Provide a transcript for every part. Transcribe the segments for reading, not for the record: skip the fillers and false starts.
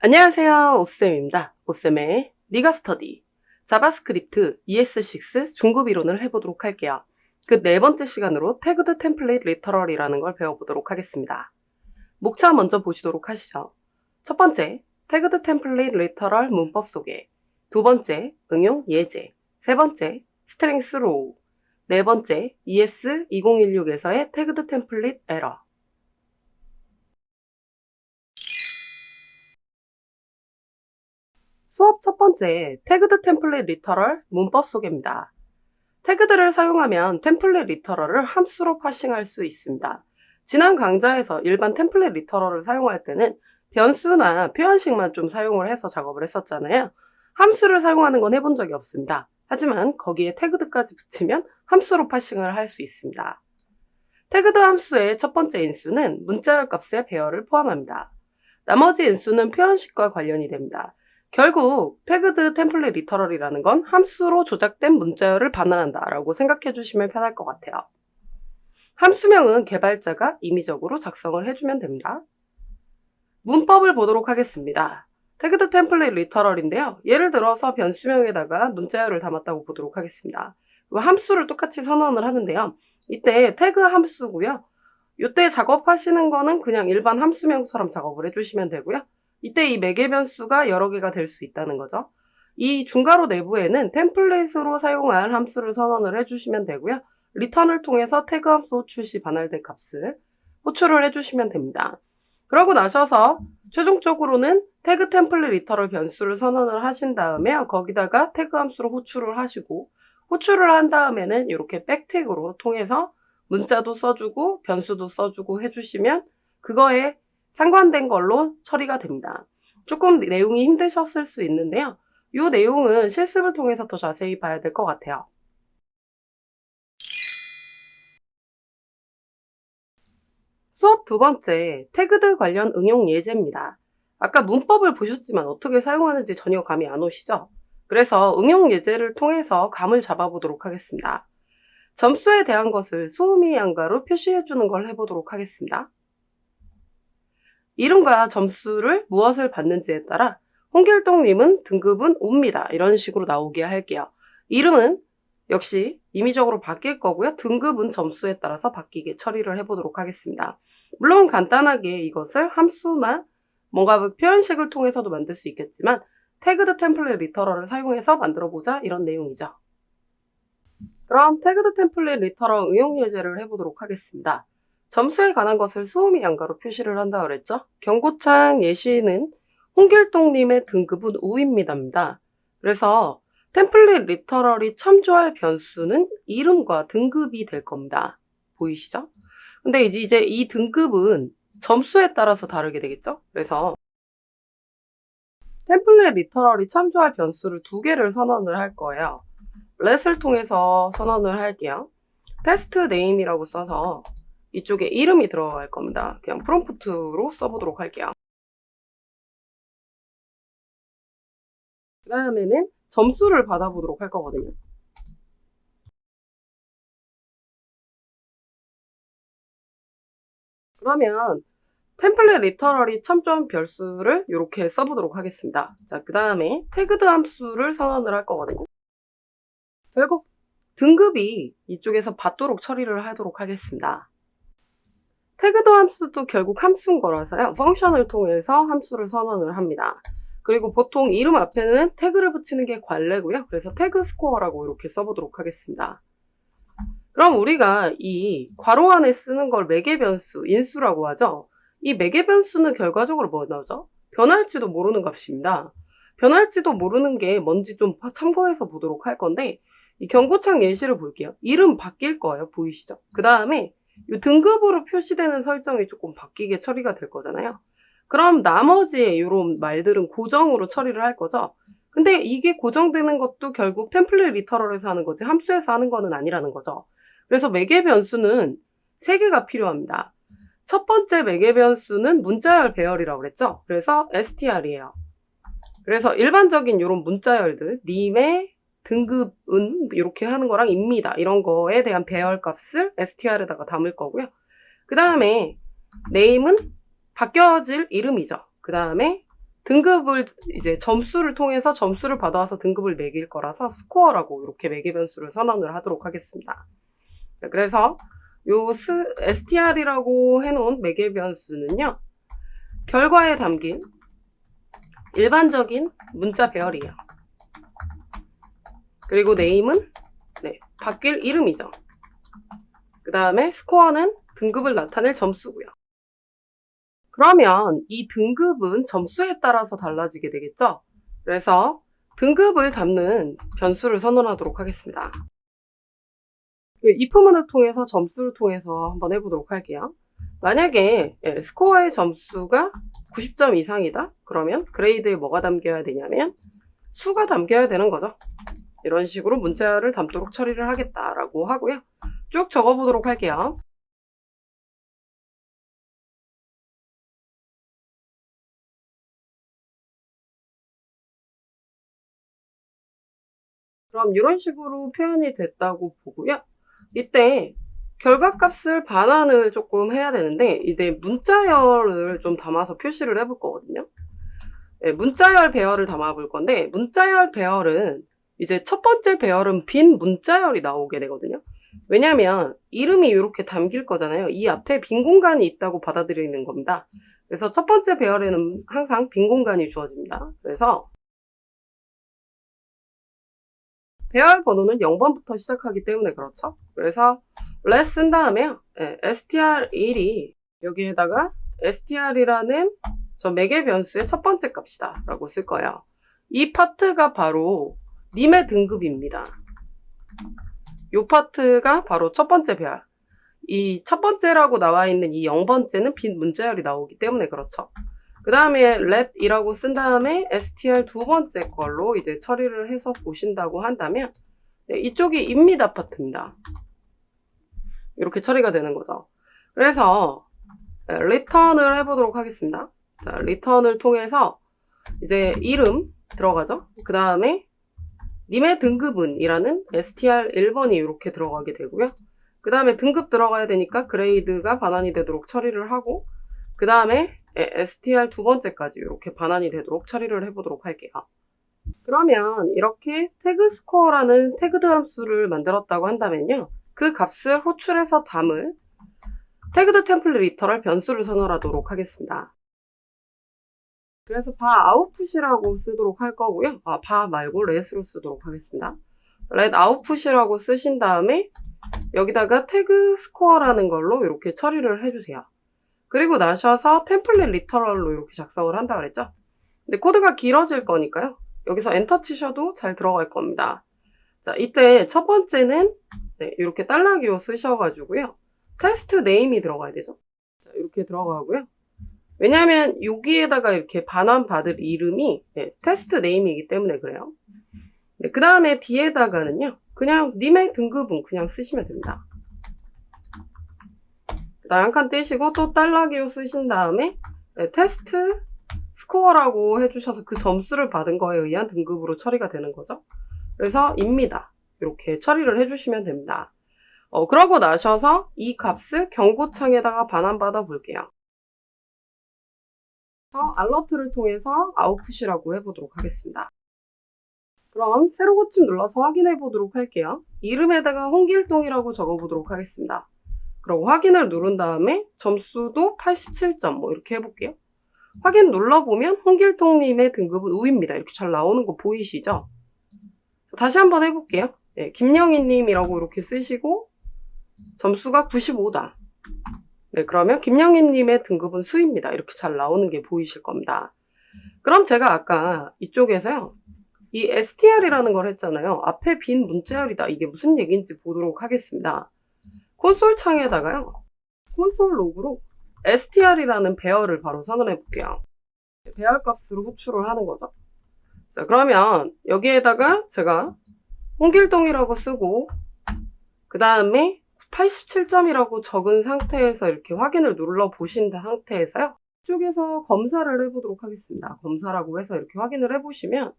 안녕하세요. 오쌤입니다. 오쌤의 니가 스터디 자바스크립트 ES6 중급 이론을 해보도록 할게요. 그 네 번째 시간으로 태그드 템플릿 리터럴이라는 걸 배워보도록 하겠습니다. 목차 먼저 보시도록 하시죠. 첫 번째, 태그드 템플릿 리터럴 문법 소개. 두 번째, 응용 예제. 세 번째, 스트링스 로우. 네 번째, ES2016에서의 태그드 템플릿 에러. 수업 첫 번째, 태그드 템플릿 리터럴 문법 소개입니다. 태그들을 사용하면 템플릿 리터럴을 함수로 파싱할 수 있습니다. 지난 강좌에서 일반 템플릿 리터럴을 사용할 때는 변수나 표현식만 좀 사용을 해서 작업을 했었잖아요. 함수를 사용하는 건 해본 적이 없습니다. 하지만 거기에 태그드까지 붙이면 함수로 파싱을 할 수 있습니다. 태그드 함수의 첫 번째 인수는 문자열 값의 배열을 포함합니다. 나머지 인수는 표현식과 관련이 됩니다. 결국 태그드 템플릿 리터럴이라는 건 함수로 조작된 문자열을 반환한다 라고 생각해 주시면 편할 것 같아요. 함수명은 개발자가 임의적으로 작성을 해주면 됩니다. 문법을 보도록 하겠습니다. 태그드 템플릿 리터럴인데요. 예를 들어서 변수명에다가 문자열을 담았다고 보도록 하겠습니다. 함수를 똑같이 선언을 하는데요. 이때 태그 함수고요. 이때 작업하시는 거는 그냥 일반 함수명처럼 작업을 해주시면 되고요. 이때 이 매개 변수가 여러 개가 될 수 있다는 거죠. 이 중괄호 내부에는 템플릿으로 사용할 함수를 선언을 해주시면 되고요. 리턴을 통해서 태그 함수 호출 시 반환될 값을 호출을 해주시면 됩니다. 그러고 나셔서 최종적으로는 태그 템플릿 리터럴 변수를 선언을 하신 다음에 거기다가 태그 함수로 호출을 하시고 호출을 한 다음에는 이렇게 백태그로 통해서 문자도 써주고 변수도 써주고 해주시면 그거에 상관된 걸로 처리가 됩니다. 조금 내용이 힘드셨을 수 있는데요. 이 내용은 실습을 통해서 더 자세히 봐야 될 것 같아요. 수업 두 번째, 태그드 관련 응용 예제입니다. 아까 문법을 보셨지만 어떻게 사용하는지 전혀 감이 안 오시죠? 그래서 응용 예제를 통해서 감을 잡아보도록 하겠습니다. 점수에 대한 것을 수음이 양가로 표시해주는 걸 해보도록 하겠습니다. 이름과 점수를 무엇을 받는지에 따라 홍길동님은 등급은 O입니다. 이런 식으로 나오게 할게요. 이름은 역시 임의적으로 바뀔 거고요. 등급은 점수에 따라서 바뀌게 처리를 해보도록 하겠습니다. 물론 간단하게 이것을 함수나 뭔가 표현식을 통해서도 만들 수 있겠지만 태그드 템플릿 리터럴을 사용해서 만들어보자 이런 내용이죠. 그럼 태그드 템플릿 리터럴 응용 예제를 해보도록 하겠습니다. 점수에 관한 것을 수음이 양가로 표시를 한다고 그랬죠? 경고창 예시는 홍길동님의 등급은 우입니다입니다. 그래서 템플릿 리터럴이 참조할 변수는 이름과 등급이 될 겁니다. 보이시죠? 근데 이제 이 등급은 점수에 따라서 다르게 되겠죠? 그래서 템플릿 리터럴이 참조할 변수를 두 개를 선언을 할 거예요. let을 통해서 선언을 할게요. 테스트 네임이라고 써서 이쪽에 이름이 들어갈 겁니다. 그냥 프롬프트로 써보도록 할게요. 그 다음에는 점수를 받아보도록 할 거거든요. 그러면 템플릿 리터럴이 참조한 변수를 이렇게 써보도록 하겠습니다. 자, 그 다음에 태그드 함수를 선언을 할 거거든요. 결국 등급이 이쪽에서 받도록 처리를 하도록 하겠습니다. 태그드 함수도 결국 함수인 거라서요. 펑션을 통해서 함수를 선언을 합니다. 그리고 보통 이름 앞에는 태그를 붙이는 게 관례고요. 그래서 태그 스코어라고 이렇게 써보도록 하겠습니다. 그럼 우리가 이 괄호 안에 쓰는 걸 매개 변수, 인수라고 하죠. 이 매개 변수는 결과적으로 뭐 나오죠? 변할지도 모르는 값입니다. 변할지도 모르는 게 뭔지 좀 참고해서 보도록 할 건데 이 경고창 예시를 볼게요. 이름 바뀔 거예요. 보이시죠? 그 다음에 이 등급으로 표시되는 설정이 조금 바뀌게 처리가 될 거잖아요. 그럼 나머지 이런 말들은 고정으로 처리를 할 거죠. 근데 이게 고정되는 것도 결국 템플릿 리터럴에서 하는 거지 함수에서 하는 거는 아니라는 거죠. 그래서 매개 변수는 3개가 필요합니다. 첫 번째 매개 변수는 문자열 배열이라고 그랬죠. 그래서 str이에요. 그래서 일반적인 이런 문자열들 님의 등급은 이렇게 하는 거랑 입니다. 이런 거에 대한 배열 값을 str에다가 담을 거고요. 그 다음에 name은 바뀌어질 이름이죠. 그 다음에 등급을 이제 점수를 통해서 점수를 받아와서 등급을 매길 거라서 스코어라고 이렇게 매개 변수를 선언을 하도록 하겠습니다. 자, 그래서 요 str이라고 해놓은 매개 변수는요, 결과에 담긴 일반적인 문자 배열이에요. 그리고 네임은 바뀔 이름이죠. 그 다음에 스코어는 등급을 나타낼 점수고요. 그러면 이 등급은 점수에 따라서 달라지게 되겠죠? 그래서 등급을 담는 변수를 선언하도록 하겠습니다. if문을 통해서 점수를 통해서 한번 해보도록 할게요. 만약에 스코어의 점수가 90점 이상이다? 그러면 그레이드에 뭐가 담겨야 되냐면 수가 담겨야 되는 거죠. 이런 식으로 문자를 담도록 처리를 하겠다라고 하고요. 쭉 적어보도록 할게요. 그럼 이런 식으로 표현이 됐다고 보고요. 이때 결과값을 반환을 조금 해야 되는데 이제 문자열을 좀 담아서 표시를 해볼 거거든요. 문자열 배열을 담아볼 건데 문자열 배열은 이제 첫 번째 배열은 빈 문자열이 나오게 되거든요. 왜냐하면 이름이 이렇게 담길 거잖아요. 이 앞에 빈 공간이 있다고 받아들이는 겁니다. 그래서 첫 번째 배열에는 항상 빈 공간이 주어집니다. 그래서 배열 번호는 0번부터 시작하기 때문에 그렇죠. 그래서 let 쓴 다음에요. str1이 여기에다가 str이라는 저 매개 변수의 첫 번째 값이다 라고 쓸 거예요. 이 파트가 바로 님의 등급입니다. 이 파트가 바로 첫 번째 배열. 이 첫 번째라고 나와 있는 이 0번째는 빈 문자열이 나오기 때문에 그렇죠. 그 다음에 let이라고 쓴 다음에 str 두 번째 걸로 이제 처리를 해서 보신다고 한다면 이쪽이 입니다 파트입니다. 이렇게 처리가 되는 거죠. 그래서 return을 해보도록 하겠습니다. 자, return을 통해서 이제 이름 들어가죠. 그 다음에 님의 등급은 이라는 str 1번이 이렇게 들어가게 되고요. 그 다음에 등급 들어가야 되니까 그레이드가 반환이 되도록 처리를 하고 그 다음에 str 두 번째까지 이렇게 반환이 되도록 처리를 해보도록 할게요. 그러면 이렇게 태그 스코어라는 태그드 함수를 만들었다고 한다면요. 그 값을 호출해서 담을 태그드 템플릿 리터럴 변수를 선언하도록 하겠습니다. 그래서 바 아웃풋이라고 쓰도록 할 거고요. 바 말고 let으로 쓰도록 하겠습니다. let output이라고 쓰신 다음에 여기다가 태그 스코어라는 걸로 이렇게 처리를 해주세요. 그리고 나셔서 템플릿 리터럴로 이렇게 작성을 한다 그랬죠? 근데 코드가 길어질 거니까요. 여기서 엔터 치셔도 잘 들어갈 겁니다. 자, 이때 첫 번째는 이렇게 달러기호 쓰셔가지고요. 테스트 네임이 들어가야 되죠. 자, 이렇게 들어가고요. 왜냐하면 여기에다가 이렇게 반환받을 이름이 테스트 네임이기 때문에 그래요. 그 다음에 뒤에다가는요. 그냥 님의 등급은 그냥 쓰시면 됩니다. 그 다음 한 칸 떼시고 또 달러기호 쓰신 다음에 테스트 스코어라고 해주셔서 그 점수를 받은 거에 의한 등급으로 처리가 되는 거죠. 그래서 입니다. 이렇게 처리를 해주시면 됩니다. 그러고 나셔서 이 값을 경고창에다가 반환받아 볼게요. 알러트를 통해서 아웃풋이라고 해보도록 하겠습니다. 그럼 세로 고침 눌러서 확인해 보도록 할게요. 이름에다가 홍길동이라고 적어보도록 하겠습니다. 그리고 확인을 누른 다음에 점수도 87점 뭐 이렇게 해볼게요. 확인 눌러보면 홍길동님의 등급은 우입니다. 이렇게 잘 나오는 거 보이시죠? 다시 한번 해볼게요. 김영희님이라고 이렇게 쓰시고 점수가 95다. 그러면 김영희님의 등급은 수입니다. 이렇게 잘 나오는 게 보이실 겁니다. 그럼 제가 아까 이쪽에서요. 이 str이라는 걸 했잖아요. 앞에 빈 문자열이다. 이게 무슨 얘기인지 보도록 하겠습니다. 콘솔 창에다가요. 콘솔 로그로 str이라는 배열을 바로 선언해 볼게요. 배열 값으로 호출을 하는 거죠. 자, 그러면 여기에다가 제가 홍길동이라고 쓰고 그 다음에 87점이라고 적은 상태에서 이렇게 확인을 눌러 보신 상태에서요. 이쪽에서 검사를 해보도록 하겠습니다. 검사라고 해서 이렇게 확인을 해보시면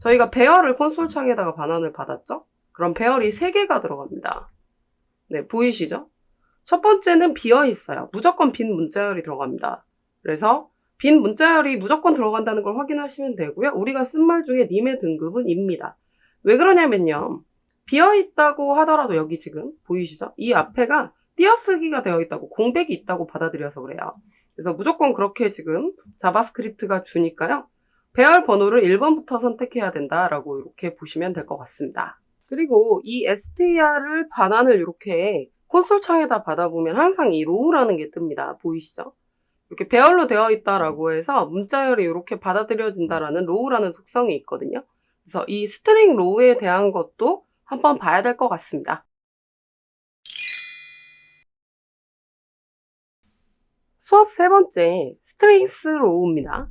저희가 배열을 콘솔 창에다가 반환을 받았죠? 그럼 배열이 3개가 들어갑니다. 네, 보이시죠? 첫 번째는 비어 있어요. 무조건 빈 문자열이 들어갑니다. 그래서 빈 문자열이 무조건 들어간다는 걸 확인하시면 되고요. 우리가 쓴 말 중에 님의 등급은 입니다. 왜 그러냐면요. 비어있다고 하더라도 여기 지금 보이시죠? 이 앞에가 띄어쓰기가 되어 있다고, 공백이 있다고 받아들여서 그래요. 그래서 무조건 그렇게 지금 자바스크립트가 주니까요. 배열 번호를 1번부터 선택해야 된다라고 이렇게 보시면 될 것 같습니다. 그리고 이 str을 반환을 이렇게 콘솔 창에다 받아보면 항상 이 row라는 게 뜹니다. 보이시죠? 이렇게 배열로 되어 있다라고 해서 문자열이 이렇게 받아들여진다라는 row라는 속성이 있거든요. 그래서 이 스트링 row에 대한 것도 한번 봐야 될 것 같습니다. 수업 세 번째, 스트링스 row입니다.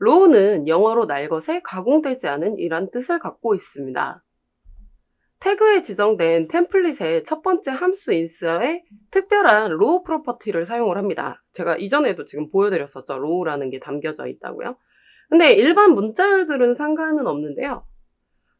row는 영어로 날것에 가공되지 않은 이란 뜻을 갖고 있습니다. 태그에 지정된 템플릿의 첫 번째 함수 인서에 특별한 row 프로퍼티를 사용을 합니다. 제가 이전에도 지금 보여드렸었죠. row라는 게 담겨져 있다고요. 근데 일반 문자열들은 상관은 없는데요.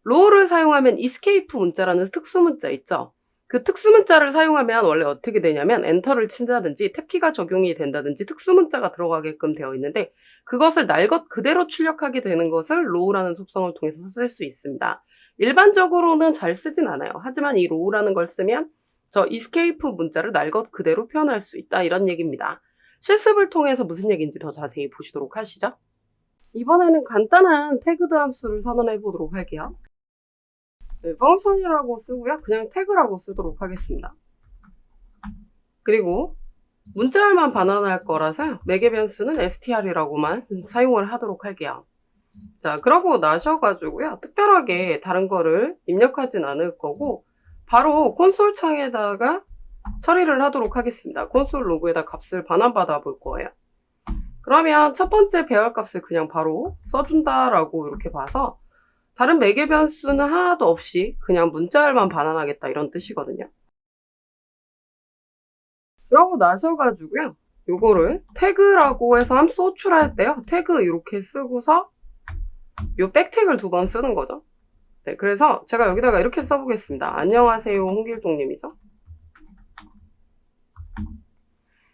row를 사용하면 escape 문자라는 특수 문자 있죠. 그 특수 문자를 사용하면 원래 어떻게 되냐면 엔터를 친다든지 탭키가 적용이 된다든지 특수 문자가 들어가게끔 되어 있는데 그것을 날 것 그대로 출력하게 되는 것을 row라는 속성을 통해서 쓸 수 있습니다. 일반적으로는 잘 쓰진 않아요. 하지만 이 row라는 걸 쓰면 저 escape 문자를 날 것 그대로 표현할 수 있다 이런 얘기입니다. 실습을 통해서 무슨 얘기인지 더 자세히 보시도록 하시죠. 이번에는 간단한 태그드 함수를 선언해 보도록 할게요. 네, 펑션이라고 쓰고요. 그냥 태그라고 쓰도록 하겠습니다. 그리고 문자열만 반환할 거라서 매개 변수는 str이라고만 사용을 하도록 할게요. 자, 그러고 나셔가지고요. 특별하게 다른 거를 입력하진 않을 거고 바로 콘솔 창에다가 처리를 하도록 하겠습니다. 콘솔 로그에다 값을 반환받아 볼 거예요. 그러면 첫 번째 배열 값을 그냥 바로 써준다라고 이렇게 봐서 다른 매개 변수는 하나도 없이 그냥 문자열만 반환하겠다 이런 뜻이거든요. 그러고 나셔가지고요. 요거를 태그라고 해서 함수 호출할 때요. 태그 이렇게 쓰고서 요 백택을 2번 쓰는 거죠. 네, 그래서 제가 여기다가 이렇게 써보겠습니다. 안녕하세요, 홍길동님이죠.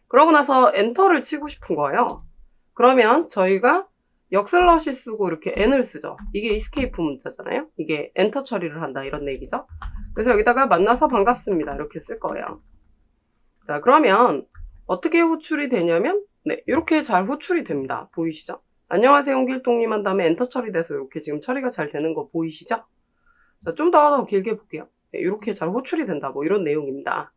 그러고 나서 엔터를 치고 싶은 거예요. 그러면 저희가 역슬러시 쓰고 이렇게 n을 쓰죠. 이게 escape 문자잖아요. 이게 엔터 처리를 한다 이런 얘기죠. 그래서 여기다가 만나서 반갑습니다 이렇게 쓸 거예요. 자, 그러면 어떻게 호출이 되냐면 네, 이렇게 잘 호출이 됩니다. 보이시죠? 안녕하세요 홍길동님 한 다음에 엔터 처리돼서 이렇게 지금 처리가 잘 되는 거 보이시죠? 자, 좀 더 길게 볼게요. 네, 이렇게 잘 호출이 된다 뭐 이런 내용입니다.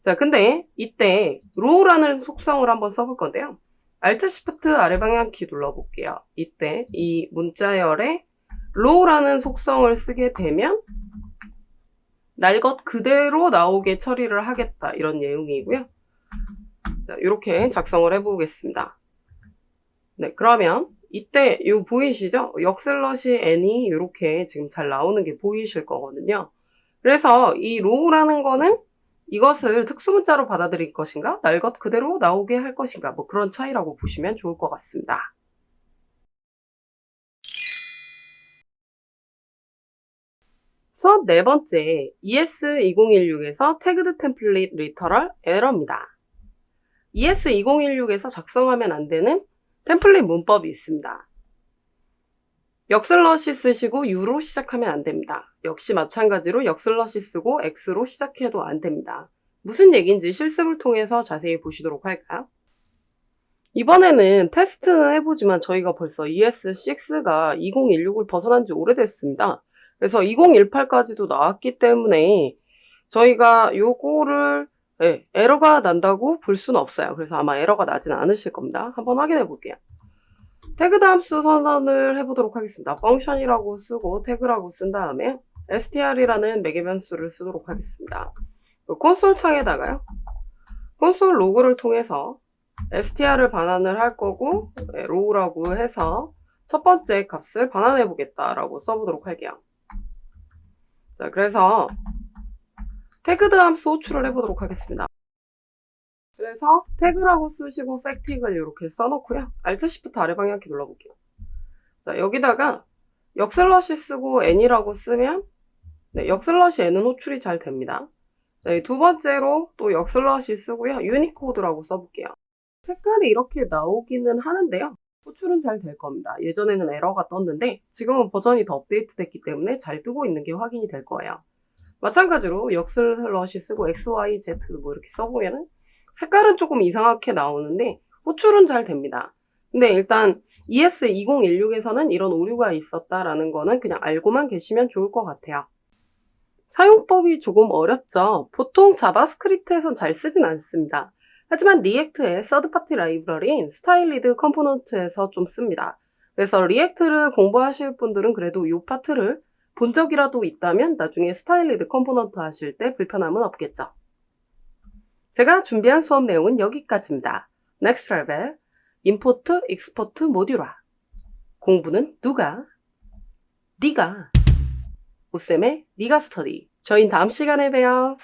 자, 근데 이때 row라는 속성을 한번 써볼 건데요. Alt Shift 아래 방향키 눌러볼게요. 이때 이 문자열에 row라는 속성을 쓰게 되면 날 것 그대로 나오게 처리를 하겠다 이런 내용이고요. 자, 이렇게 작성을 해보겠습니다. 네, 그러면 이때 요 보이시죠? 역슬러시 n이 이렇게 지금 잘 나오는 게 보이실 거거든요. 그래서 이 row라는 거는 이것을 특수문자로 받아들일 것인가? 날 것 그대로 나오게 할 것인가? 뭐 그런 차이라고 보시면 좋을 것 같습니다. 수업 네 번째, ES2016에서 태그드 템플릿 리터럴 에러입니다. ES2016에서 작성하면 안 되는 템플릿 문법이 있습니다. 역슬러시 쓰시고 U로 시작하면 안 됩니다. 역시 마찬가지로 역슬러시 쓰고 X로 시작해도 안 됩니다. 무슨 얘기인지 실습을 통해서 자세히 보시도록 할까요? 이번에는 테스트는 해보지만 저희가 벌써 ES6가 2016을 벗어난 지 오래됐습니다. 그래서 2018까지도 나왔기 때문에 저희가 요거를 에러가 난다고 볼 수는 없어요. 그래서 아마 에러가 나진 않으실 겁니다. 한번 확인해 볼게요. 태그드 함수 선언을 해보도록 하겠습니다. 펑션이라고 쓰고 태그라고 쓴 다음에 str이라는 매개 변수를 쓰도록 하겠습니다. 콘솔 창에다가요. 콘솔 로그를 통해서 str을 반환을 할 거고 row라고 해서 첫 번째 값을 반환해 보겠다라고 써보도록 할게요. 자, 그래서 태그드 함수 호출을 해보도록 하겠습니다. 그래서 태그라고 쓰시고 팩틱을 이렇게 써놓고요. Alt Shift 아래 방향키 눌러볼게요. 자, 여기다가 역슬러시 쓰고 n이라고 쓰면 네, 역슬러시 n은 호출이 잘 됩니다. 자, 두 번째로 또 역슬러시 쓰고요. 유니코드라고 써볼게요. 색깔이 이렇게 나오기는 하는데요. 호출은 잘 될 겁니다. 예전에는 에러가 떴는데 지금은 버전이 더 업데이트됐기 때문에 잘 뜨고 있는 게 확인이 될 거예요. 마찬가지로 역슬러시 쓰고 XYZ 뭐 이렇게 써보면은 색깔은 조금 이상하게 나오는데 호출은 잘 됩니다. 근데 일단 ES2016에서는 이런 오류가 있었다라는 거는 그냥 알고만 계시면 좋을 것 같아요. 사용법이 조금 어렵죠. 보통 자바스크립트에선 잘 쓰진 않습니다. 하지만 리액트의 서드파티 라이브러리인 스타일리드 컴포넌트에서 좀 씁니다. 그래서 리액트를 공부하실 분들은 그래도 이 파트를 본 적이라도 있다면 나중에 스타일리드 컴포넌트 하실 때 불편함은 없겠죠. 제가 준비한 수업 내용은 여기까지입니다. Next Level, Import, Export, 모듈화. 공부는 누가? 네가. 오쌤의 네가 스터디. 저희는 다음 시간에 봬요.